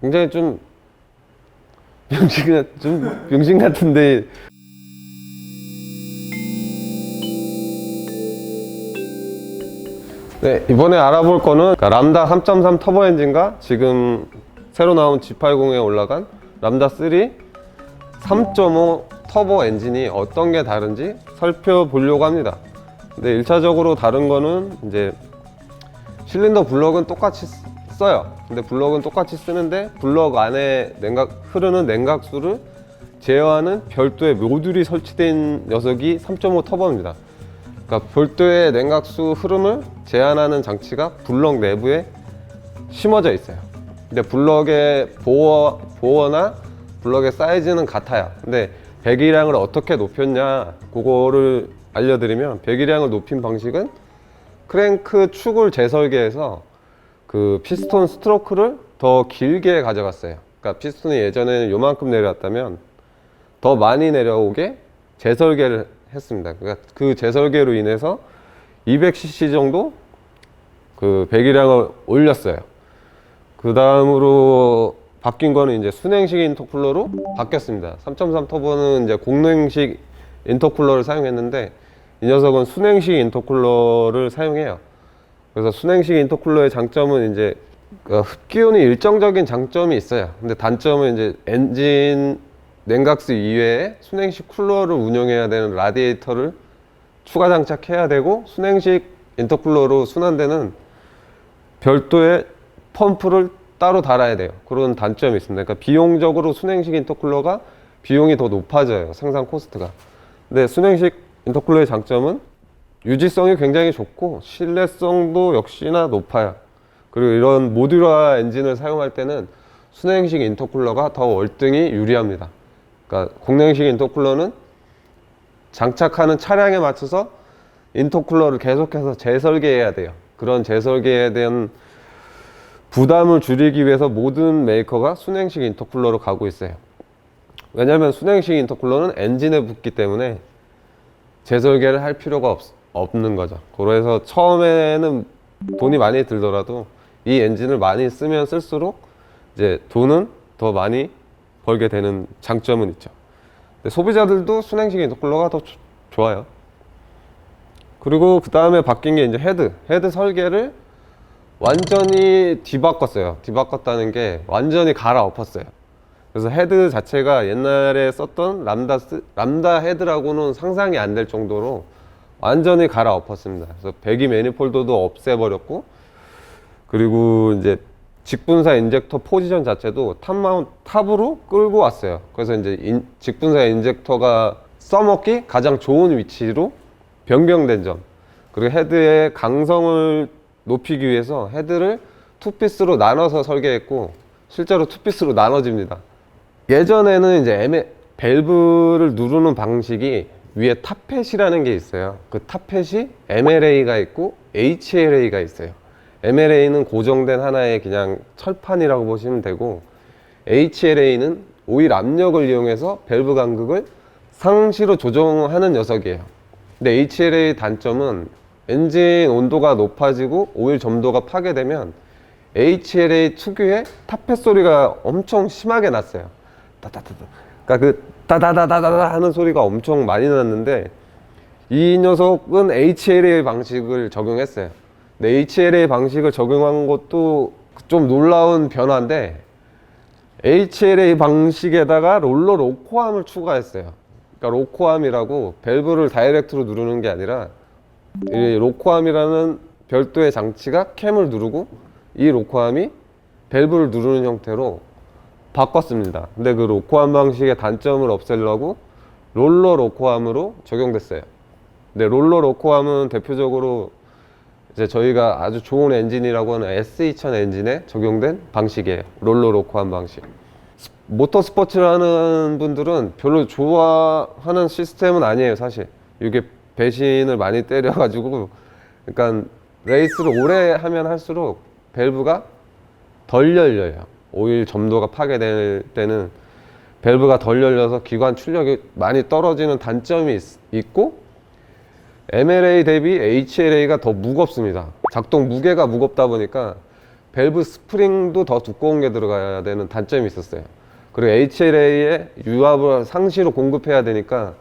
굉장히 좀 병신 같은데. 네, 이번에 알아볼 거는 람다 3.3 터보 엔진과 지금 새로 나온 G80에 올라간 람다 3 3.5 터보 엔진이 어떤 게 다른지 살펴보려고 합니다. 근데 1차적으로 다른 거는 이제 실린더 블럭은 똑같이 써요. 근데 블럭은 똑같이 쓰는데 블럭 안에 흐르는 냉각수를 제어하는 별도의 모듈이 설치된 녀석이 3.5 터보입니다. 그러니까 별도의 냉각수 흐름을 제한하는 장치가 블럭 내부에 심어져 있어요. 근데 블럭의 보어나 블럭의 사이즈는 같아요. 근데 배기량을 어떻게 높였냐 그거를 알려드리면, 배기량을 높인 방식은 크랭크 축을 재설계해서 그 피스톤 스트로크를 더 길게 가져갔어요. 그러니까 피스톤이 예전에는 요만큼 내려왔다면 더 많이 내려오게 재설계를 했습니다. 그러니까 그 재설계로 인해서 200cc 정도 그 배기량을 올렸어요. 그 다음으로 바뀐 거는 이제 순행식 인터쿨러로 바뀌었습니다. 3.3 터보는 이제 공랭식 인터쿨러를 사용했는데 이 녀석은 순행식 인터쿨러를 사용해요. 그래서 순행식 인터쿨러의 장점은 이제 흡기운이 일정적인 장점이 있어요. 근데 단점은 이제 엔진 냉각수 이외에 순행식 쿨러를 운영해야 되는 라디에이터를 추가 장착해야 되고, 순행식 인터쿨러로 순환되는 별도의 펌프를 따로 달아야 돼요. 그런 단점이 있습니다. 그러니까 비용적으로 순행식 인터쿨러가 비용이 더 높아져요, 생산 코스트가. 근데 순행식 인터쿨러의 장점은 유지성이 굉장히 좋고 신뢰성도 역시나 높아요. 그리고 이런 모듈화 엔진을 사용할 때는 순행식 인터쿨러가 더 월등히 유리합니다. 그러니까 공랭식 인터쿨러는 장착하는 차량에 맞춰서 인터쿨러를 계속해서 재설계해야 돼요. 그런 재설계에 대한 부담을 줄이기 위해서 모든 메이커가 순행식 인터쿨러로 가고 있어요. 왜냐하면 순행식 인터쿨러는 엔진에 붙기 때문에 재설계를 할 필요가 없는 거죠. 그래서 처음에는 돈이 많이 들더라도 이 엔진을 많이 쓰면 쓸수록 이제 돈은 더 많이 벌게 되는 장점은 있죠. 근데 소비자들도 순행식 인터쿨러가 더 좋아요. 그리고 그 다음에 바뀐 게 이제 헤드 설계를 완전히 뒤바꿨어요. 뒤바꿨다는 게 완전히 갈아엎었어요. 그래서 헤드 자체가 옛날에 썼던 람다 헤드라고는 상상이 안 될 정도로 완전히 갈아엎었습니다. 그래서 배기 매니폴드도 없애버렸고, 그리고 이제 직분사 인젝터 포지션 자체도 탑으로 끌고 왔어요. 그래서 이제 직분사 인젝터가 써먹기 가장 좋은 위치로 변경된 점, 그리고 헤드의 강성을 높이기 위해서 헤드를 투피스로 나눠서 설계했고, 실제로 투피스로 나눠집니다. 예전에는 이제 밸브를 누르는 방식이 위에 탑팻이라는 게 있어요. 그 탑팻이 MLA가 있고 HLA가 있어요. MLA는 고정된 하나의 그냥 철판이라고 보시면 되고, HLA는 오일 압력을 이용해서 밸브 간극을 상시로 조정하는 녀석이에요. 근데 HLA 단점은 엔진 온도가 높아지고 오일 점도가 파괴되면 HLA 특유의 탑팻 소리가 엄청 심하게 났어요. 그러니까 그 따다다다다다 하는 소리가 엄청 많이 났는데, 이 녀석은 HLA 방식을 적용했어요. 근데 HLA 방식을 적용한 것도 좀 놀라운 변화인데, HLA 방식에다가 롤러 로코암을 추가했어요. 그러니까 로코암이라고 밸브를 다이렉트로 누르는 게 아니라 이 로코암이라는 별도의 장치가 캠을 누르고 이 로코암이 밸브를 누르는 형태로 바꿨습니다. 근데 그 로코암 방식의 단점을 없애려고 롤러 로코암으로 적용됐어요. 근데 롤러 로코암은 대표적으로 이제 저희가 아주 좋은 엔진이라고 하는 S2000 엔진에 적용된 방식이에요. 롤러 로코암 방식. 모터 스포츠를 하는 분들은 별로 좋아하는 시스템은 아니에요, 사실. 이게 배신을 많이 때려가지고, 그러니까 레이스를 오래 하면 할수록 밸브가 덜 열려요. 오일 점도가 파괴될 때는 밸브가 덜 열려서 기관 출력이 많이 떨어지는 단점이 있고, MLA 대비 HLA가 더 무겁습니다. 작동 무게가 무겁다 보니까 밸브 스프링도 더 두꺼운 게 들어가야 되는 단점이 있었어요. 그리고 HLA에 유압을 상시로 공급해야 되니까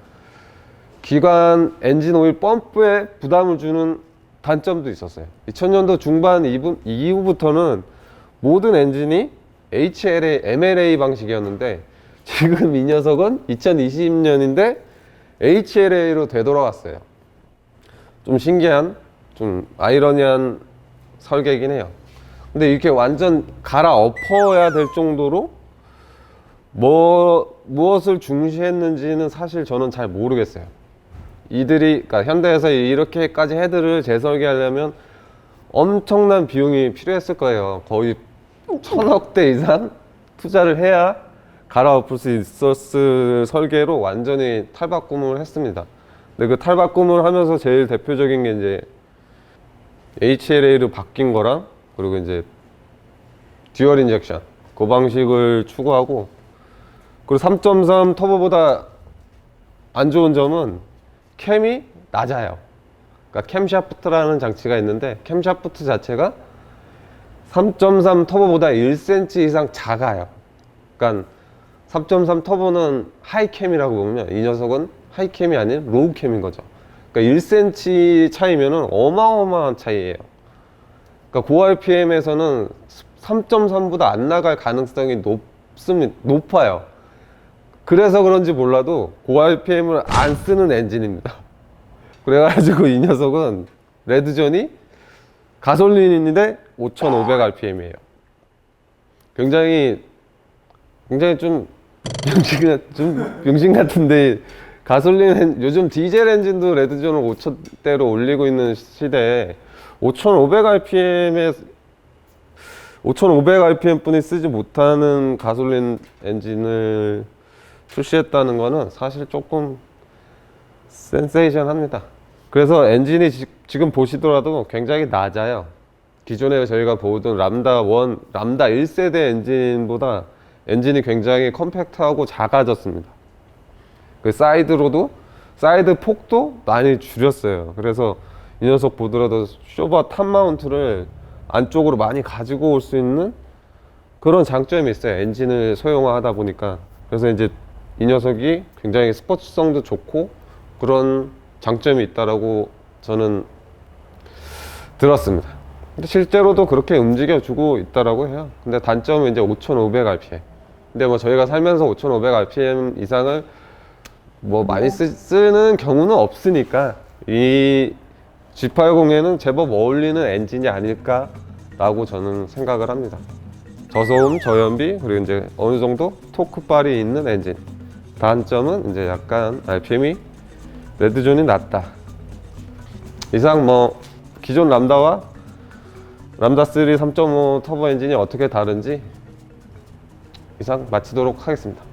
기관 엔진 오일 펌프에 부담을 주는 단점도 있었어요. 2000년도 중반 이후부터는 모든 엔진이 HLA, MLA 방식이었는데 지금 이 녀석은 2020년인데 HLA로 되돌아왔어요. 좀 신기한, 좀 아이러니한 설계이긴 해요. 근데 이렇게 완전 갈아엎어야 될 정도로 무엇을 중시했는지는 사실 저는 잘 모르겠어요. 그러니까 현대에서 이렇게까지 헤드를 재설계하려면 엄청난 비용이 필요했을 거예요. 거의 1000억대 이상 투자를 해야 갈아엎을 수 있었을 설계로 완전히 탈바꿈을 했습니다. 근데 그 탈바꿈을 하면서 제일 대표적인 게 이제 HLA로 바뀐 거랑, 그리고 이제 듀얼 인젝션 그 방식을 추구하고, 그리고 3.3 터보보다 안 좋은 점은 캠이 낮아요. 그러니까 캠샤프트라는 장치가 있는데 캠샤프트 자체가 3.3 터보보다 1cm 이상 작아요. 그러니까 3.3 터보는 하이캠이라고 보면 이 녀석은 하이캠이 아닌 로우캠인 거죠. 그러니까 1cm 차이면은 어마어마한 차이예요. 그러니까 고RPM에서는 3.3보다 안 나갈 가능성이 높아요. 그래서 그런지 몰라도 고RPM을 안 쓰는 엔진입니다. 그래가지고 이 녀석은 레드존이 가솔린인데 5500rpm이에요. 굉장히 좀 병신 같은데, 요즘 디젤 엔진도 레드존을 5000대로 올리고 있는 시대에 5500rpm 뿐이 쓰지 못하는 가솔린 엔진을 출시했다는 거는 사실 조금 센세이션합니다. 그래서 엔진이 지금 보시더라도 굉장히 낮아요. 기존에 저희가 보던 람다 1세대 엔진보다 엔진이 굉장히 컴팩트하고 작아졌습니다. 그 사이드 폭도 많이 줄였어요. 그래서 이 녀석 보더라도 쇼바 탑 마운트를 안쪽으로 많이 가지고 올 수 있는 그런 장점이 있어요. 엔진을 소형화하다 보니까. 그래서 이제 이 녀석이 굉장히 스포츠성도 좋고 그런 장점이 있다라고 저는 들었습니다. 근데 실제로도 그렇게 움직여주고 있다라고 해요. 근데 단점은 이제 5500rpm. 근데 뭐 저희가 살면서 5500rpm 이상을 뭐 많이 쓰는 경우는 없으니까 이 G80에는 제법 어울리는 엔진이 아닐까라고 저는 생각을 합니다. 저소음, 저연비, 그리고 이제 어느 정도 토크발이 있는 엔진. 단점은 이제 약간 RPM이 레드존이 낮다. 이상 뭐 기존 람다와 람다3 3.5 터보 엔진이 어떻게 다른지 이상 마치도록 하겠습니다.